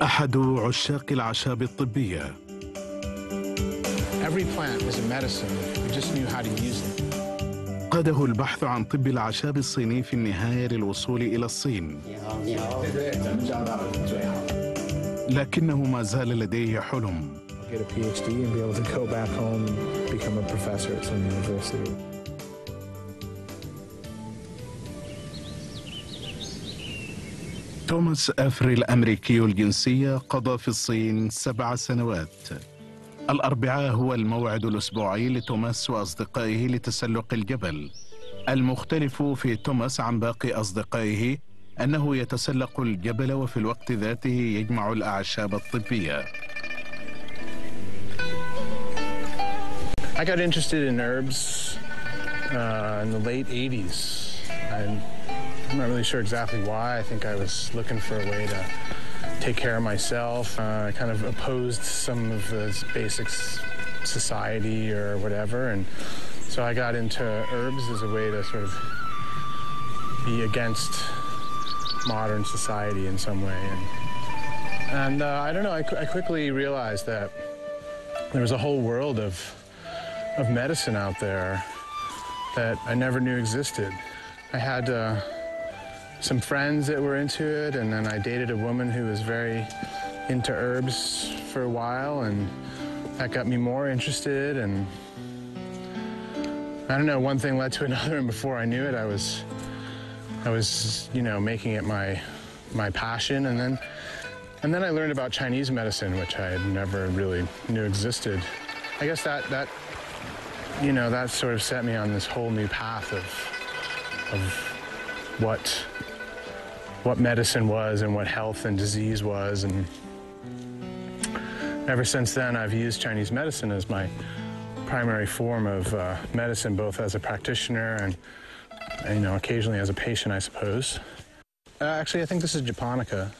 أحد عشاق الأعشاب الطبية. Every plant is a medicine. We just knew how to use it. قاده البحث عن طب الأعشاب الصيني في النهاية للوصول إلى الصين. لكنه ما زال لديه حلم. Get a PhD and be able to go back home and become a professor at some university. توماس أفري الأمريكي الجنسية قضى في الصين 7 سنوات. الأربعاء هو الموعد الأسبوعي لتوماس وأصدقائه لتسلق الجبل. المختلف في توماس عن باقي أصدقائه أنه يتسلق الجبل وفي الوقت ذاته يجمع الأعشاب الطبية. I got interested in herbs in the late 80s. I'm not really sure exactly why. I think I was looking for a way to take care of myself. I kind of opposed some of the basics society or whatever, and so I got into herbs as a way to sort of be against modern society in some way. And I don't know, I quickly realized that there was a whole world of medicine out there that I never knew existed. I had some friends that were into it, and then I dated a woman who was very into herbs for a while, and that got me more interested. And I don't know, one thing led to another, and before I knew it, I was you know, making it my passion. And then I learned about Chinese medicine, which I had never really knew existed. I guess that you know, that sort of set me on this whole new path of what medicine was and what health and disease was. And ever since then, I've used Chinese medicine as my primary form of medicine, both as a practitioner and, you know, occasionally as a patient, I suppose. Actually, I think this is Japonica.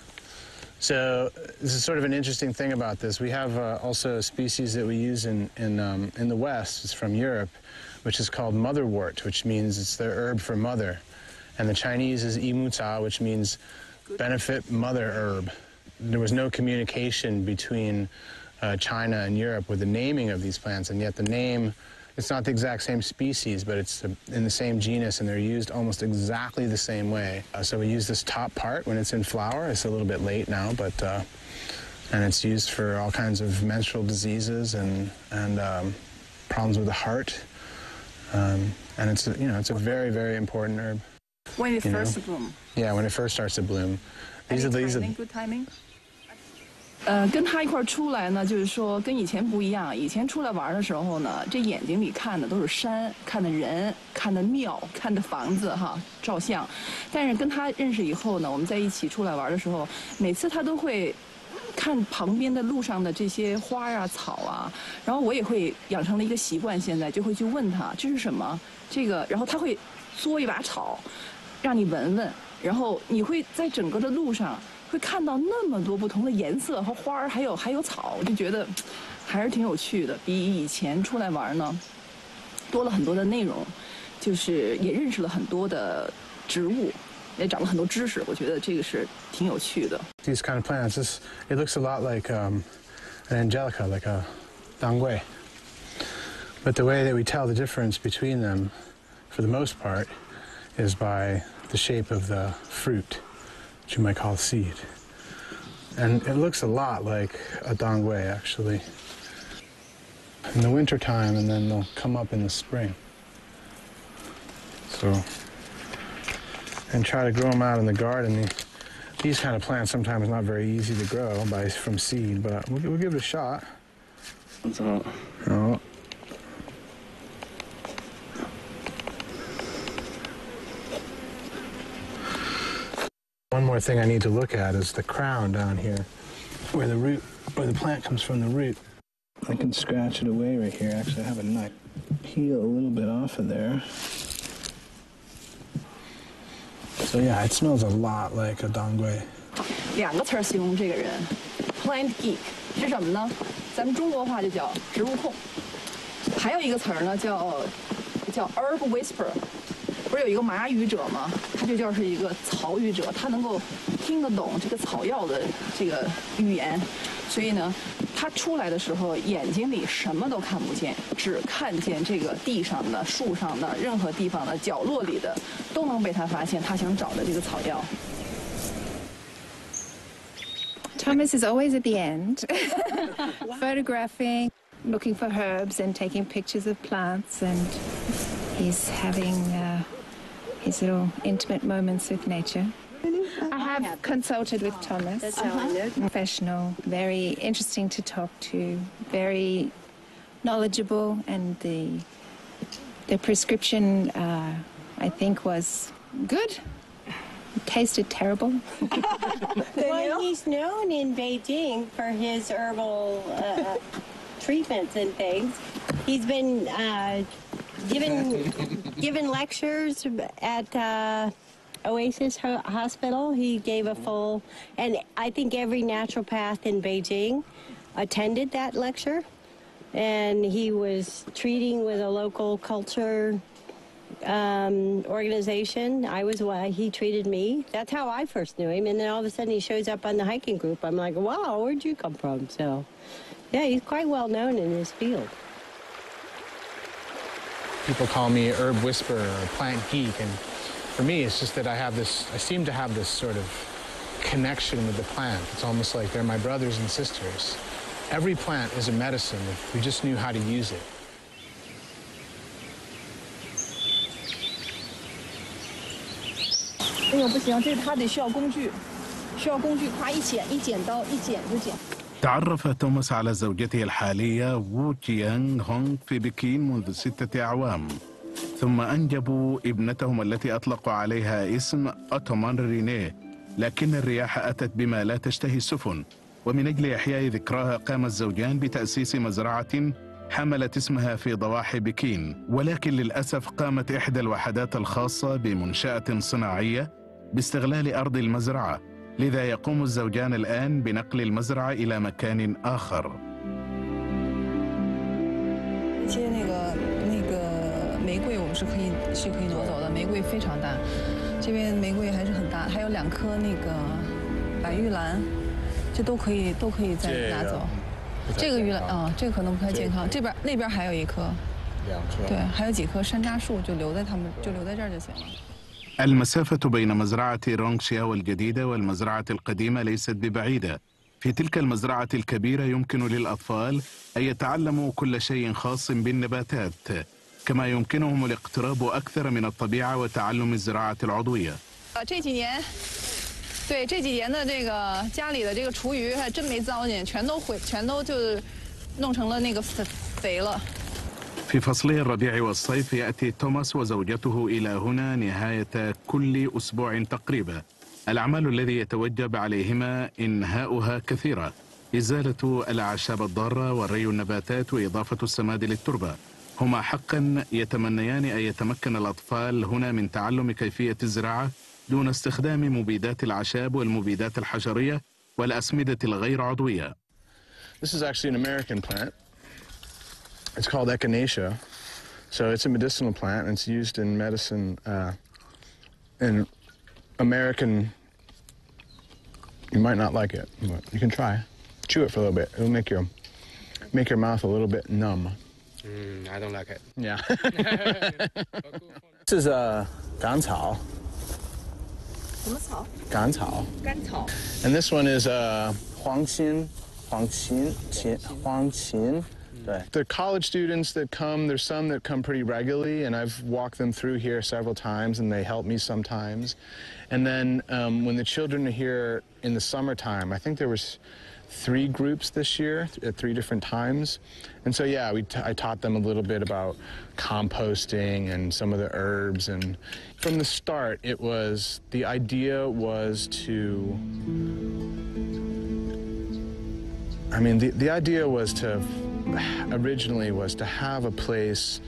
So this is sort of an interesting thing about this. We have also a species that we use in the West. It's from Europe, which is called motherwort, which means it's their herb for mother. And the Chinese is imuta, which means benefit mother herb. There was no communication between China and Europe with the naming of these plants, and yet the name, it's not the exact same species, but it's in the same genus, and they're used almost exactly the same way. So we use this top part when it's in flower. It's a little bit late now, but and it's used for all kinds of menstrual diseases and problems with the heart. And it's, you know, it's a very, very important herb. When it first bloom. Yeah, when it first starts to bloom. These are good timing. 跟他一块出来呢，就是说跟以前不一样。以前出来玩的时候呢，这眼睛里看的都是山，看的人，看的庙，看的房子哈，照相。但是跟他认识以后呢，我们在一起出来玩的时候，每次他都会看旁边的路上的这些花啊、草啊，然后我也会养成了一个习惯，现在就会去问他这是什么，这个，然后他会嗦一把草，让你闻闻，然后你会在整个的路上。会看到那么多不同的颜色和花儿，还有草，我就觉得还是挺有趣的。比以前出来玩呢，多了很多的内容，就是也认识了很多的植物，也长了很多知识。我觉得这个是挺有趣的。These kind of plants, it looks a lot like an angelica, like a dangui. But the way that we tell the difference between them, for the most part, is by the shape of the fruit. You might call seed. And it looks a lot like a dangui, actually. In the winter time, and then they'll come up in the spring. So, and try to grow them out in the garden. These kind of plants sometimes not very easy to grow from seed, but we'll give it a shot. So, oh. One more thing I need to look at is the crown down here, where the plant comes from the root. I can scratch it away right here. Actually, I have a knife. Peel a little bit off of there. So yeah, it smells a lot like a dangui. 2个词儿形容这个人 ，plant geek 是什么呢？咱们中国话就叫植物控。还有一个词儿呢，叫herb whisperer，不是有一个麻语者吗？他就叫是一个草语者，他能够听得懂这个草药的这个语言，所以呢，他出来的时候眼睛里什么都看不见，只看见这个地上的、树上的、任何地方的角落里的，都能被他发现他想找的这个草药。Thomas is always at the end, photographing, looking for herbs and taking pictures of plants, and he's having his little intimate moments with nature. I have consulted with Thomas. That's how I know. Professional, very interesting to talk to, very knowledgeable, and the prescription I think was good. It tasted terrible. Well, he's known in Beijing for his herbal treatments and things. He's been given lectures at Oasis Hospital. He gave a full, and I think every naturopath in Beijing attended that lecture. And he was treating with a local culture organization. I was why he treated me. That's how I first knew him. And then all of a sudden he shows up on the hiking group. I'm like, wow, where'd you come from? So, yeah, he's quite well known in his field. People call me herb whisperer or plant geek, and for me, it's just that I seem to have this sort of connection with the plant. It's almost like they're my brothers and sisters. Every plant is a medicine if we just knew how to use it. 这个不行，这他得需要工具，夸一剪刀一剪就剪。 تعرف توماس على زوجته الحالية وو تيانغ هونغ في بكين منذ 6 أعوام، ثم أنجبوا ابنتهم التي أطلقوا عليها اسم أوتومان رينيه، لكن الرياح أتت بما لا تشتهي السفن، ومن أجل إحياء ذكراها قام الزوجان بتأسيس مزرعة حملت اسمها في ضواحي بكين، ولكن للأسف قامت إحدى الوحدات الخاصة بمنشأة صناعية باستغلال أرض المزرعة، لذا يقوم الزوجان الآن بنقل المزرعة إلى مكان آخر. 一些那个玫瑰我们是可以挪走的，玫瑰非常大，这边玫瑰还是很大，还有2棵那个白玉兰，这都可以再拿走。这个玉兰啊，这个可能不太健康，那边还有1棵，2棵，对，还有几棵山楂树，就留在这儿就行了。 المسافة بين مزرعة رونغشياو الجديدة والمزرعة القديمة ليست ببعيدة. في تلك المزرعة الكبيرة يمكن للأطفال أن يتعلموا كل شيء خاص بالنباتات، كما يمكنهم الاقتراب أكثر من الطبيعة وتعلم الزراعة العضوية. 这几年的这个家里的这个厨余还真没糟践，全都就是弄成了那个肥了。 في فصلي الربيع والصيف يأتي توماس وزوجته إلى هنا نهاية كل أسبوع تقريبا. الأعمال الذي يتوجب عليهما إنهاؤها كثيرة: إزالة الأعشاب الضارة وري النباتات وإضافة السماد للتربة. هما حقا يتمنيان أن يتمكن الأطفال هنا من تعلم كيفية الزراعة دون استخدام مبيدات الأعشاب والمبيدات الحشرية والأسمدة الغير عضوية. This is actually an American plant. It's called echinacea. So it's a medicinal plant, and it's used in medicine in American. You might not like it, but you can try. Chew it for a little bit. It'll make your mouth a little bit numb. I don't like it. Yeah. This is gan cao. 什么草？ Gan cao. 甘草。 And this one is huang qin. The college students that come, there's some that come pretty regularly, and I've walked them through here several times, and they help me sometimes. And then when the children are here in the summertime, I think there was 3 groups this year at 3 different times. And so, yeah, I taught them a little bit about composting and some of the herbs. And from the start, the idea was to, originally was to have a place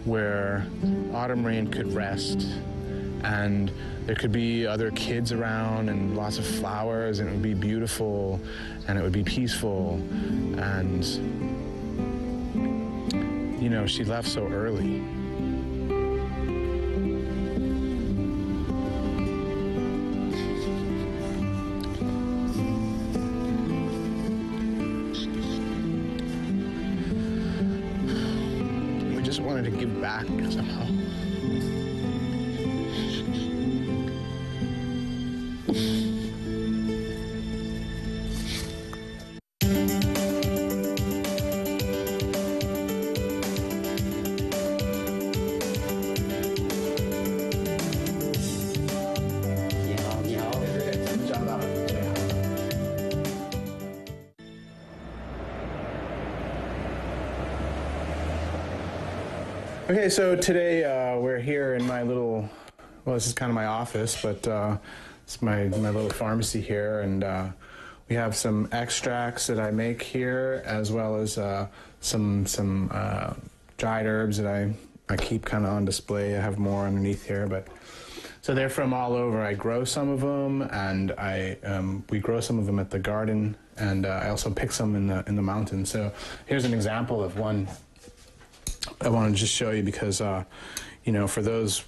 where autumn rain could rest, and there could be other kids around and lots of flowers, and it would be beautiful and it would be peaceful. And you know, she left so early. wanted to give back somehow. Okay, so today we're here in my little, well, this is kind of my office, but it's my little pharmacy here, and we have some extracts that I make here, as well as some dried herbs that I keep kind of on display. I have more underneath here, but so they're from all over. I grow some of them, and we grow some of them at the garden, and I also pick some in the mountains. So here's an example of one I want to just show you because, you know, for those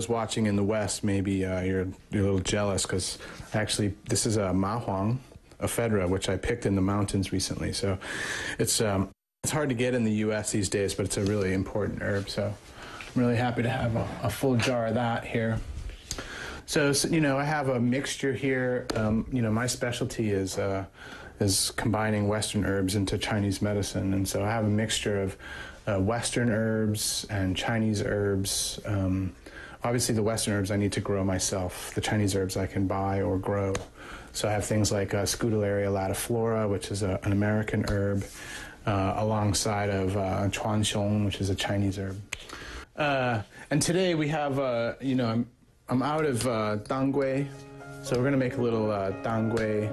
watching in the West, maybe you're a little jealous because actually this is a mahuang, a ephedra, which I picked in the mountains recently. So it's hard to get in the U.S. these days, but it's a really important herb. So I'm really happy to have a full jar of that here. So you know, I have a mixture here. You know, my specialty is combining Western herbs into Chinese medicine, and so I have a mixture of Western herbs and Chinese herbs. Obviously the Western herbs I need to grow myself. The Chinese herbs I can buy or grow. So I have things like Scutellaria latiflora, which is an American herb, alongside of chuanxiong, which is a Chinese herb. And today we have, you know, I'm out of dangui, so we're gonna make a little dangui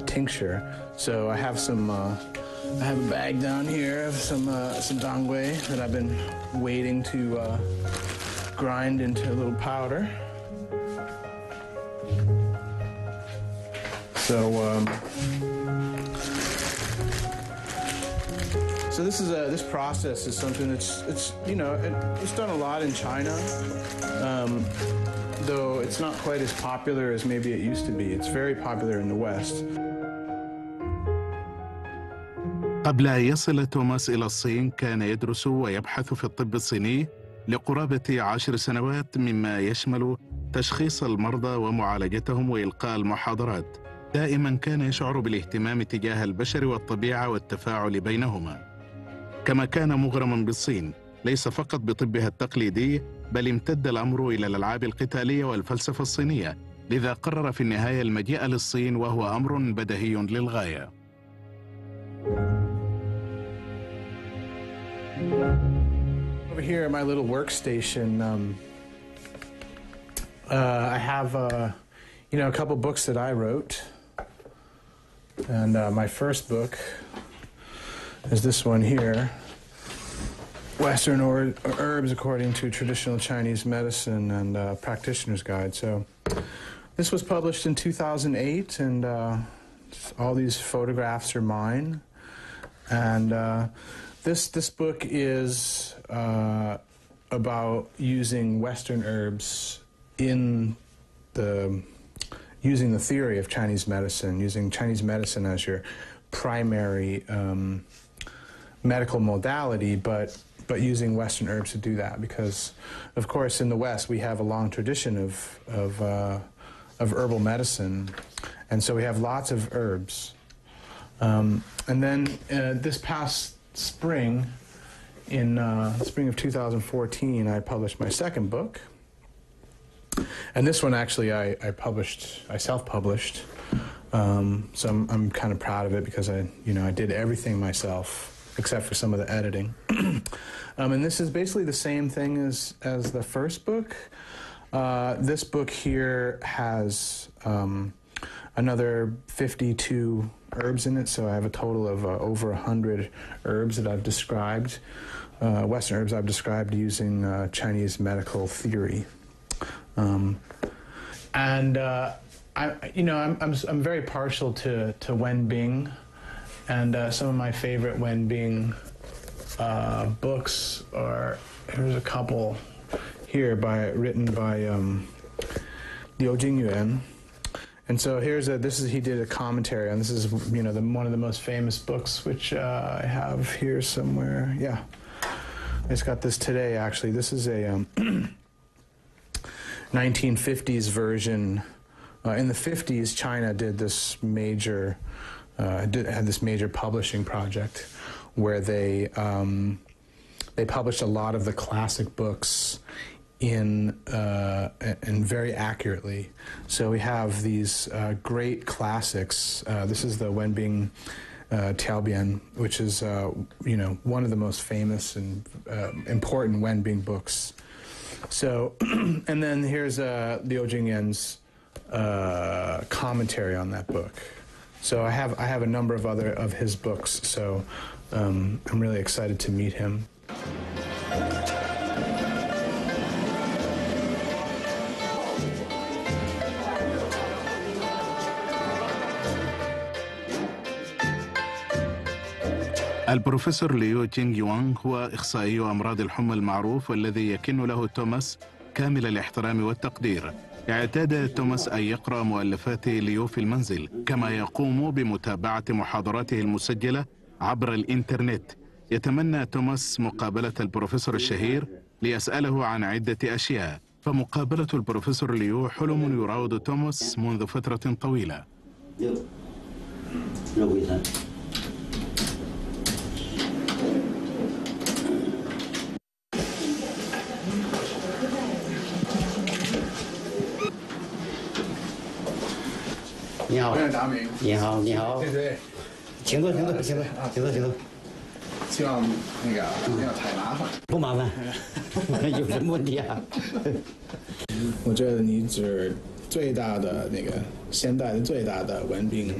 tincture. So I have some, I have a bag down here of some dangui that I've been waiting to grind into a little powder. So this process is something it's you know it's done a lot in China, though it's not quite as popular as maybe it used to be. It's very popular in the West. قبل أن يصل توماس إلى الصين كان يدرس ويبحث في الطب الصيني لقرابة 10 سنوات، مما يشمل تشخيص المرضى ومعالجتهم وإلقاء المحاضرات. دائما كان يشعر بالاهتمام تجاه البشر والطبيعة والتفاعل بينهما. كما كان مغرما بالصين ليس فقط بطبها التقليدي، بل امتد الأمر إلى الألعاب القتالية والفلسفة الصينية، لذا قرر في النهاية المجيء للصين، وهو أمر بديهي للغاية. Over here at my little workstation, I have, you know, a couple books that I wrote. And my first book is this one here, Western Herbs According to Traditional Chinese Medicine and Practitioner's Guide. So this was published in 2008, and all these photographs are mine. And this book is about using Western herbs using the theory of Chinese medicine, using Chinese medicine as your primary medical modality, but using Western herbs to do that, because of course in the West we have a long tradition of herbal medicine, and so we have lots of herbs. And then this past spring, in spring of 2014, I published my second book. And this one actually I self-published. So I'm kind of proud of it because I did everything myself except for some of the editing. And this is basically the same thing as the first book. This book here has another 52 herbs in it, so I have a total of over 100 herbs that I've described, Western herbs I've described using Chinese medical theory. I'm very partial to Wen Bing, and some of my favorite Wen Bing books are, here's a couple here written by Liu Jingyuan. And so he did a commentary on, this is one of the most famous books, which I have here somewhere. Yeah. I just got this today, actually. This is a 1950s version. In the 50s, China did this major, had this major publishing project where they published a lot of the classic books in very accurately. So we have these great classics. This is the Wenbing Tiaobian, which is one of the most famous and important Wenbing books. So, and then here's Liu Jingyan's commentary on that book. So I have a number of his books. So I'm really excited to meet him. البروفيسور ليو جينغ يوانغ هو إخصائي أمراض الحمى المعروف والذي يكن له توماس كامل الاحترام والتقدير. اعتاد توماس أن يقرأ مؤلفات ليو في المنزل، كما يقوم بمتابعة محاضراته المسجلة عبر الإنترنت. يتمنى توماس مقابلة البروفيسور الشهير ليسأله عن عدة أشياء، فمقابلة البروفيسور ليو حلم يراود توماس منذ فترة طويلة. 你好，院长明，你好，你好，对，请坐，请坐，请坐，请坐，请坐。希望那个不要太麻烦。不麻烦，有什么问题啊？我觉得你是最大的那个现代的最大的文凭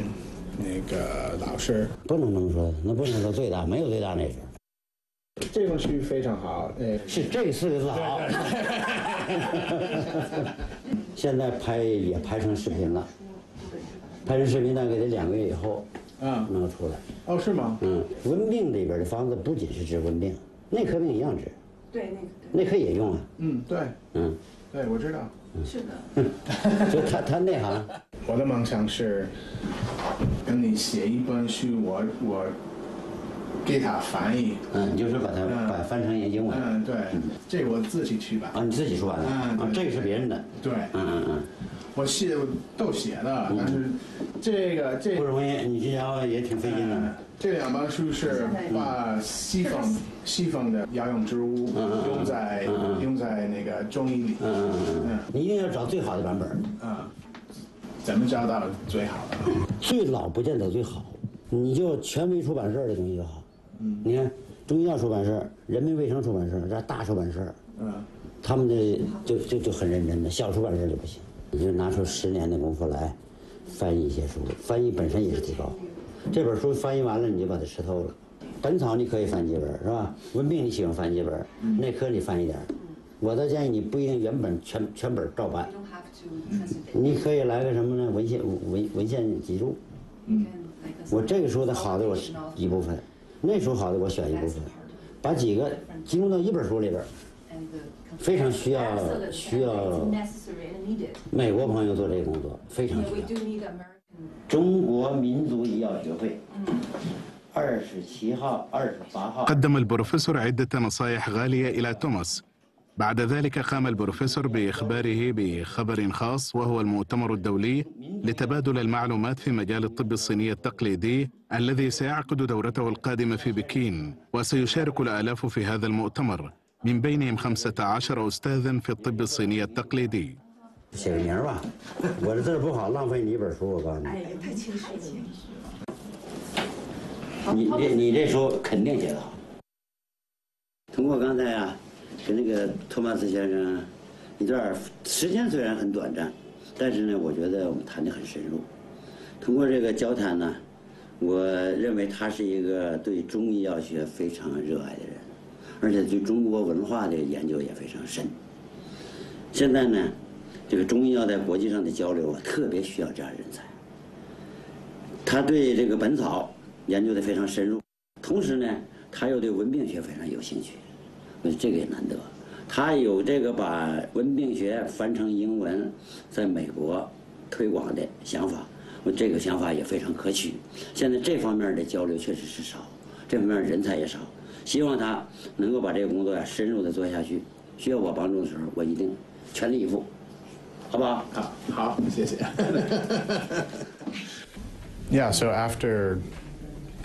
那个老师。不能这么说，那不能说最大，没有最大那事。这个区非常好，是这4个字好。现在也拍成视频了，拍成视频大概得2个月以后，能出来。哦，是吗？温病里边的方子不仅是治温病，内科病一样治。对，内科也用啊。对，对，我知道。是的。就他内行。我的梦想是跟你写一本书，我给他翻译。你就是把它翻成英文。对，这个我自己去吧。你自己出版的。这个是别人的。对。我都写了，但是这个不容易，你这家伙也挺费劲的。这2本书是把西方的药用植物用在那个中医里。你一定要找最好的版本。怎么找到最好的？最老不见得最好，你就权威出版社的东西就好。你看中医药出版社、人民卫生出版社这大出版社，他们的就很认真的，小出版社就不行。你就拿出10年的功夫来翻译一些书，翻译本身也是提高。这本书翻译完了，你就把它吃透了。本草你可以翻几本是吧？温病你喜欢翻几本，内科你翻一点。我倒建议你不一定原本全本照搬，你可以来个什么呢？文献集注。我这个书的好的我一部分，那书好的我选一部分，把几个集中到一本书里边。非常需要美国朋友做这个工作，非常需要。中国民族医药学会27号、28号. قدم البروفيسور عدة نصائح غالية إلى توماس. بعد ذلك قام البروفيسور بإخباره بخبر خاص، وهو المؤتمر الدولي لتبادل المعلومات في مجال الطب الصيني التقليدي الذي سيعقد دورته القادمة في بكين، وسيشارك الآلاف في هذا المؤتمر، من بينهم 15 أستاذا في الطب الصيني التقليدي. 写个名吧，我的字不好，浪费你一本书，我告诉你。哎呀，太轻视了。你这书肯定写得好。通过刚才跟那个托马斯先生一段时间虽然很短暂，但是呢，我觉得我们谈得很深入。通过这个交谈呢，我认为他是一个对中医药学非常热爱的人，而且对中国文化的研究也非常深。现在呢，这个中医药在国际上的交流特别需要这样人才。他对这个本草研究的非常深入，同时呢，他又对文病学非常有兴趣，我觉得这个也难得。他有这个把文病学翻成英文，在美国推广的想法，我这个想法也非常可取。现在这方面的交流确实是少，这方面人才也少。希望他能够把这个工作呀深入的做下去。需要我帮助的时候，我一定全力以赴，好不好？好，谢谢。Yeah, so after,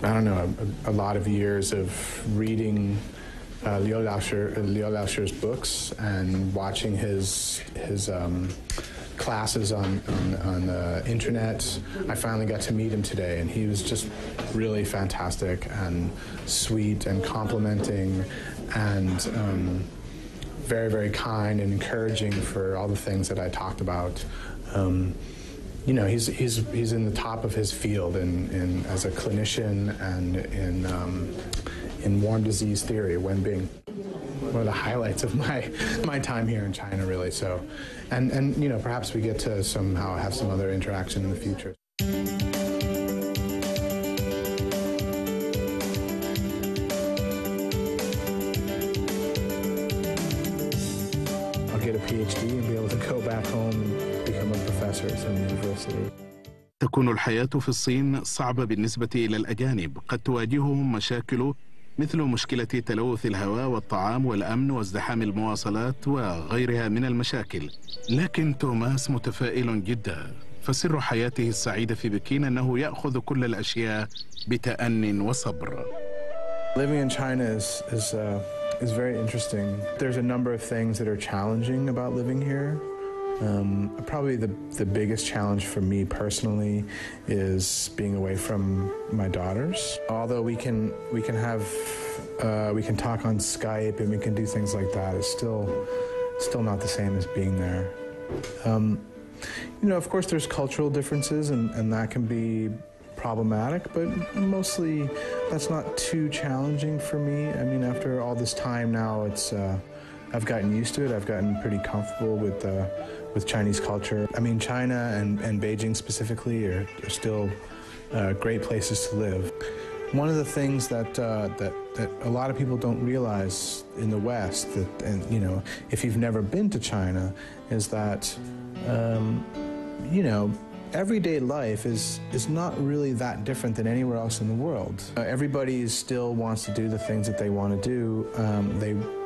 I don't know, a lot of years of reading Liu Laoshir's books and watching his classes on the internet, I finally got to meet him today, and he was just really fantastic and sweet and complimenting and very, very kind and encouraging for all the things that I talked about. You know, he's in the top of his field in as a clinician and in warm disease theory, Wenbing. One of the highlights of my time here in China, really. So, and you know, perhaps we get to somehow have some other interaction in the future. I'll get a PhD and be able to go back home and become a professor at some university. تكون الحياة في الصين صعبة بالنسبة إلى الأجانب، قد تواجههم مشاكل مثل مشكلة تلوث الهواء والطعام والأمن وازدحام المواصلات وغيرها من المشاكل. لكن توماس متفائل جدا، فسر حياته السعيدة في بكين أنه يأخذ كل الأشياء بتأن وصبر. Living in China is very interesting. There's a number of things that are challenging about living here. Probably the biggest challenge for me personally is being away from my daughters. Although we can talk on Skype and we can do things like that, it's still not the same as being there. You know, of course, there's cultural differences and that can be problematic, but mostly that's not too challenging for me. I mean, after all this time now, I've gotten used to it. I've gotten pretty comfortable with Chinese culture. I mean, China and Beijing specifically are still great places to live. One of the things that a lot of people don't realize in the West, and you know, if you've never been to China, is that you know, everyday life is not really that different than anywhere else in the world. Everybody still wants to do the things that they want to do.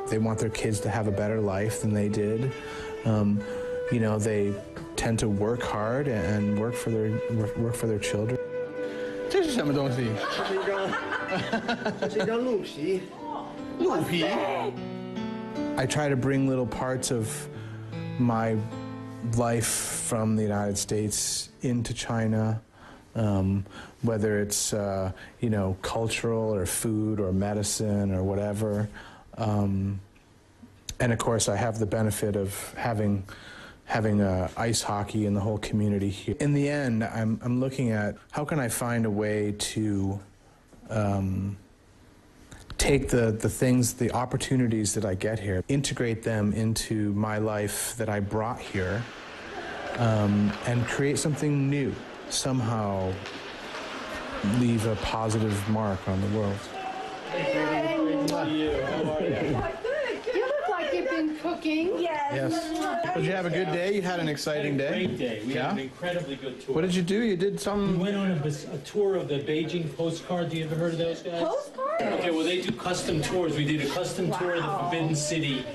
They want their kids to have a better life than they did. You know, they tend to work hard and work for their children. 这是什么东西？这是一张鹿皮。鹿皮。I try to bring little parts of my life from the United States into China, whether it's you know, cultural or food or medicine or whatever. And of course, I have the benefit of having ice hockey in the whole community here. In the end, I'm looking at how can I find a way to take the things, the opportunities that I get here, integrate them into my life that I brought here, and create something new, somehow leave a positive mark on the world. You've been cooking. Yes. Did you have a good day? You had an exciting day? Great day. We had an incredibly good tour. What did you do? You did some... We went on a tour of the Beijing postcard. Do you ever heard of those guys? Postcard? Okay, well, they do custom tours. We did a custom tour of the Forbidden City,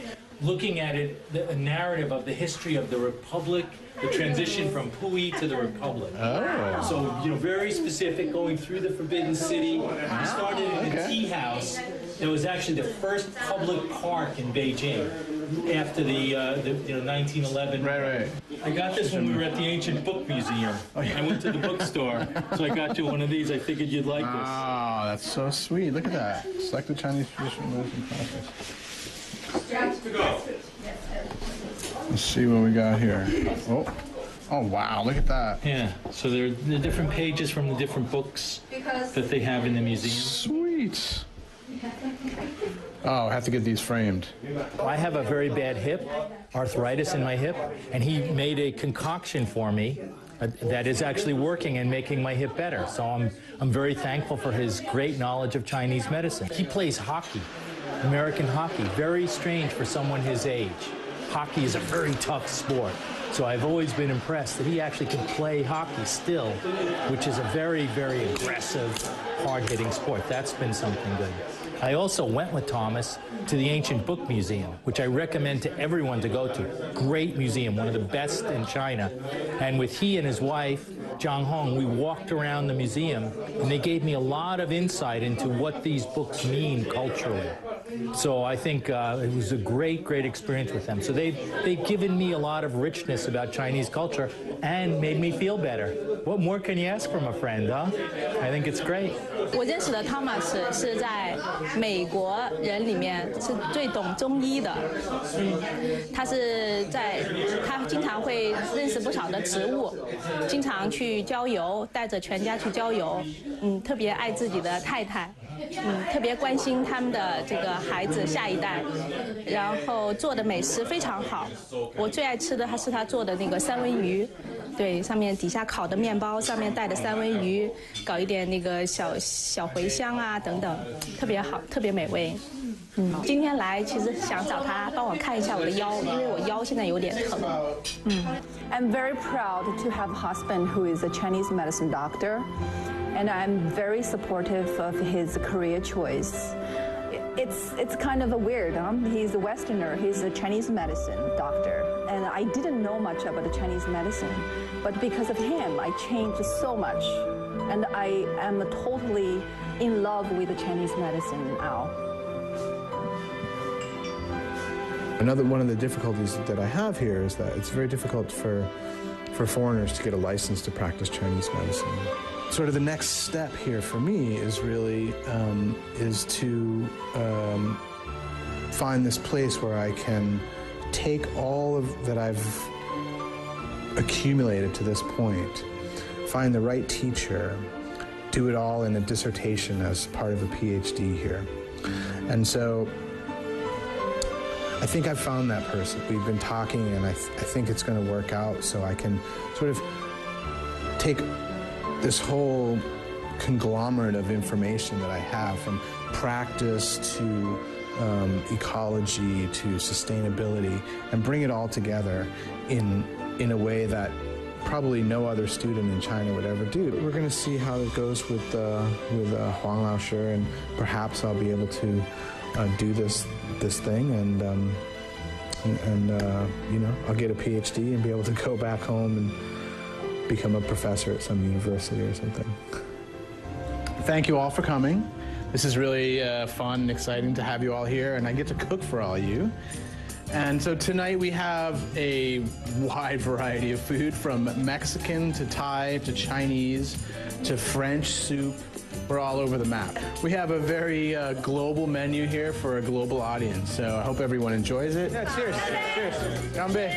looking at it, a narrative of the history of the Republic, the transition from Puyi to the Republic. Oh. So, you know, very specific, going through the Forbidden City. We started in a tea house. That was actually the first public park in Beijing after the you know, 1911. Right. I got this when we were at the Ancient Book Museum. I went to the bookstore, so I got you one of these. I figured you'd like this. Oh, that's so sweet. Look at that. Select the Chinese traditional medicine process. Let's see what we got here. Oh, wow, look at that. Yeah, so they're the different pages from the different books that they have in the museum. Sweet. Oh, I have to get these framed. I have a very bad hip, arthritis in my hip, and he made a concoction for me that is actually working and making my hip better. So I'm very thankful for his great knowledge of Chinese medicine. He plays hockey, American hockey, very strange for someone his age. Hockey is a very tough sport. So I've always been impressed that he actually can play hockey still, which is a very, very aggressive, hard-hitting sport. That's been something good. I also went with Thomas to the Ancient Book Museum, which I recommend to everyone to go to. Great museum, one of the best in China. And with he and his wife, Zhang Hong, we walked around the museum, and they gave me a lot of insight into what these books mean culturally. So I think it was a great, great experience with them. So they've given me a lot of richness about Chinese culture and made me feel better. What more can you ask from a friend, huh? I think it's great. 我认识的 Thomas 是在美国人里面是最懂中医的，他经常会认识不少的植物，经常去郊游，带着全家去郊游，特别爱自己的太太，特别关心他们的这个孩子下一代，然后做的美食非常好，我最爱吃的是他做的那个三文鱼。对，上面底下烤的面包，上面带的三文鱼，搞一点那个小茴香啊等等，特别好，特别美味。今天来其实想找他帮我看一下我的腰，因为我腰现在有点疼。I'm very proud to have a husband who is a Chinese medicine doctor, and I'm very supportive of his career choice. It's kind of a weird, He's a Westerner, he's a Chinese medicine doctor. And I didn't know much about the Chinese medicine, but because of him, I changed so much. And I am totally in love with the Chinese medicine now. Another one of the difficulties that I have here is that it's very difficult for foreigners to get a license to practice Chinese medicine. Sort of the next step here for me is really is to find this place where I can take all of that I've accumulated to this point, find the right teacher, do it all in a dissertation as part of a PhD here. And so I think I've found that person. We've been talking, and I think it's going to work out, so I can sort of take this whole conglomerate of information that I have, from practice to ecology to sustainability, and bring it all together in a way that probably no other student in China would ever do. We're going to see how it goes with Huang Laoshi, and perhaps I'll be able to do this thing, and you know, I'll get a PhD and be able to go back home and become a professor at some university or something. Thank you all for coming. This is really fun and exciting to have you all here, and I get to cook for all of you. And so tonight we have a wide variety of food, from Mexican to Thai to Chinese to French soup. We're all over the map. We have a very global menu here for a global audience, so I hope everyone enjoys it. Yeah, cheers. Cheers. Gambe.